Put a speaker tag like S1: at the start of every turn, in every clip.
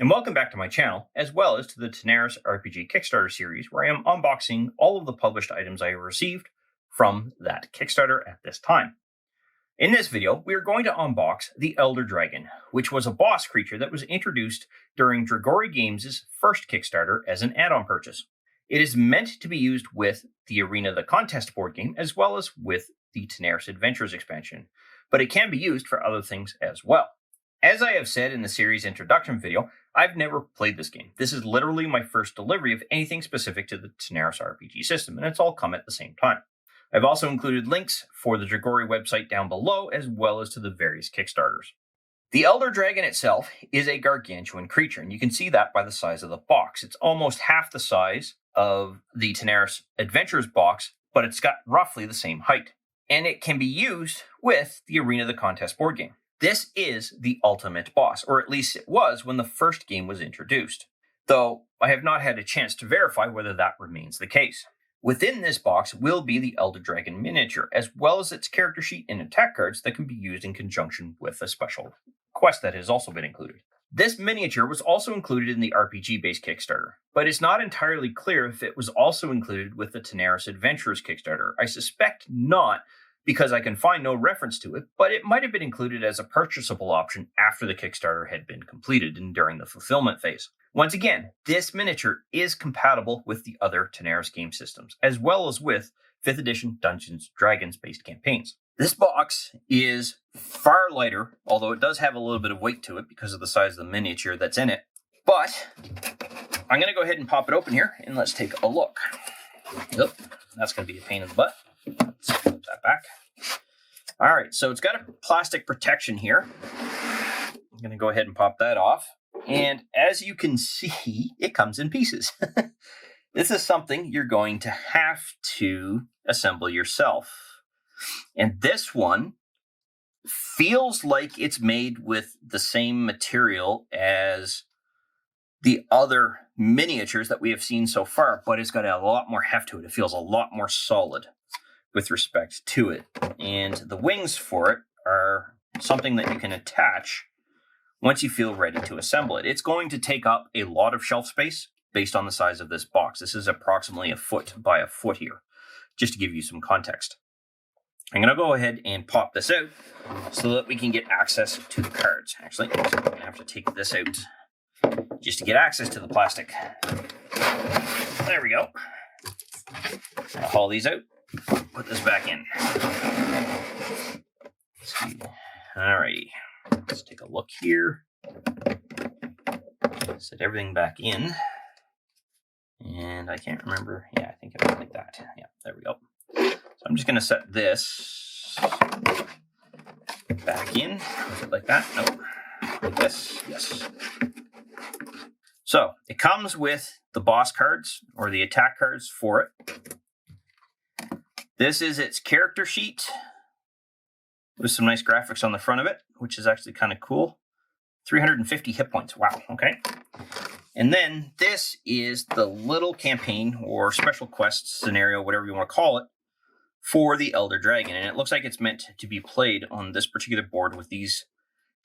S1: and welcome back to my channel, as well as to the Tanares RPG Kickstarter series, where I am unboxing all of the published items I have received from that Kickstarter at this time. In this video, we are going to unbox the Elder Dragon, which was a boss creature that was introduced during Dragori Games' first Kickstarter as an add-on purchase. It is meant to be used with the Arena the Contest board game, as well as with the Tanares Adventures expansion, but it can be used for other things as well. As I have said in the series introduction video, I've never played this game. This is literally my first delivery of anything specific to the Tanares RPG system, and it's all come at the same time. I've also included links for the Dragori website down below, as well as to the various Kickstarters. The Elder Dragon itself is a gargantuan creature, and you can see that by the size of the box. It's almost half the size of the Tanares Adventures box, but it's got roughly the same height. And it can be used with the Arena the Contest board game. This is the ultimate boss, or at least it was when the first game was introduced, though I have not had a chance to verify whether that remains the case. Within this box will be the Elder Dragon miniature, as well as its character sheet and attack cards that can be used in conjunction with a special quest that has also been included. This miniature was also included in the RPG-based Kickstarter, but it's not entirely clear if it was also included with the Tanares Adventures Kickstarter. I suspect not, because I can find no reference to it, but it might have been included as a purchasable option after the Kickstarter had been completed and during the fulfillment phase. Once again, this miniature is compatible with the other Tanares game systems, as well as with 5th edition Dungeons & Dragons based campaigns. This box is far lighter, although it does have a little bit of weight to it because of the size of the miniature that's in it. But I'm going to go ahead and pop it open here, and let's take a look. Yep, that's going to be a pain in the butt. Let's flip that back. All right, so it's got a plastic protection here. I'm going to go ahead and pop that off. And as you can see, it comes in pieces. This is something you're going to have to assemble yourself. And this one feels like it's made with the same material as the other miniatures that we have seen so far, but it's got a lot more heft to it. It feels a lot more solid with respect to it. And the wings for it are something that you can attach once you feel ready to assemble it. It's going to take up a lot of shelf space based on the size of this box. This is approximately 1 foot by 1 foot here, just to give you some context. I'm going to go ahead and pop this out so that we can get access to the cards. Actually, I'm going to have to take this out just to get access to the plastic. There we go. I'll haul these out. Put this back in. Alrighty, let's take a look here. Set everything back in. And I can't remember. Yeah, I think it went like that. Yeah, there we go. So I'm just going to set this back in. Is it like that? Nope. Like this. Yes. So it comes with the boss cards, or the attack cards for it. This is its character sheet with some nice graphics on the front of it, which is actually kind of cool. 350 hit points. Wow. Okay. And then this is the little campaign or special quest scenario, whatever you want to call it, for the Elder Dragon. And it looks like it's meant to be played on this particular board with these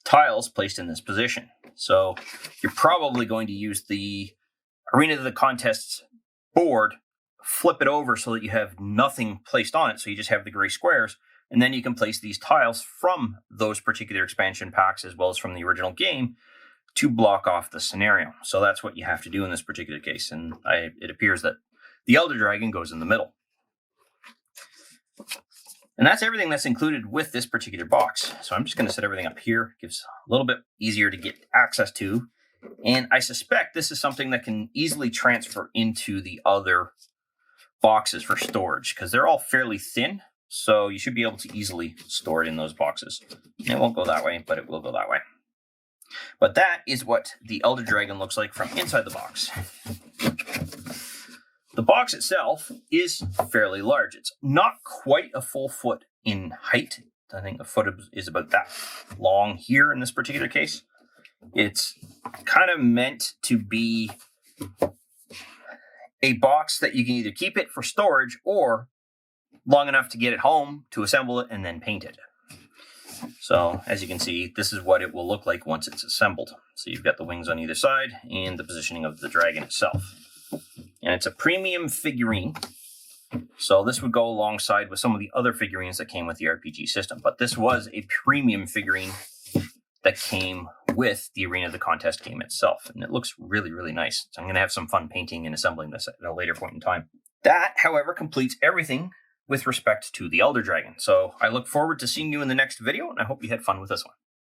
S1: tiles placed in this position. So you're probably going to use the Arena of the Contest's board, flip it over so that you have nothing placed on it, so you just have the gray squares, and then you can place these tiles from those particular expansion packs as well as from the original game to block off the scenario. So that's what you have to do in this particular case, and it appears that the Elder Dragon goes in the middle. And that's everything that's included with this particular box. So I'm just going to set everything up here. It gives a little bit easier to get access to, and I suspect this is something that can easily transfer into the other boxes for storage, because they're all fairly thin, so you should be able to easily store it in those boxes. It won't go that way, but it will go that way. But that is what the Elder Dragon looks like from inside the box. The box itself is fairly large. It's not quite a full foot in height. I think a foot is about that long here in this particular case. It's kind of meant to be a box that you can either keep it for storage or long enough to get it home, to assemble it, and then paint it. So as you can see, this is what it will look like once it's assembled. So you've got the wings on either side and the positioning of the dragon itself. And it's a premium figurine. So this would go alongside with some of the other figurines that came with the RPG system. But this was a premium figurine that came with the Arena of the Contest game itself. And it looks really, really nice. So I'm going to have some fun painting and assembling this at a later point in time. That, however, completes everything with respect to the Elder Dragon. So I look forward to seeing you in the next video, and I hope you had fun with this one.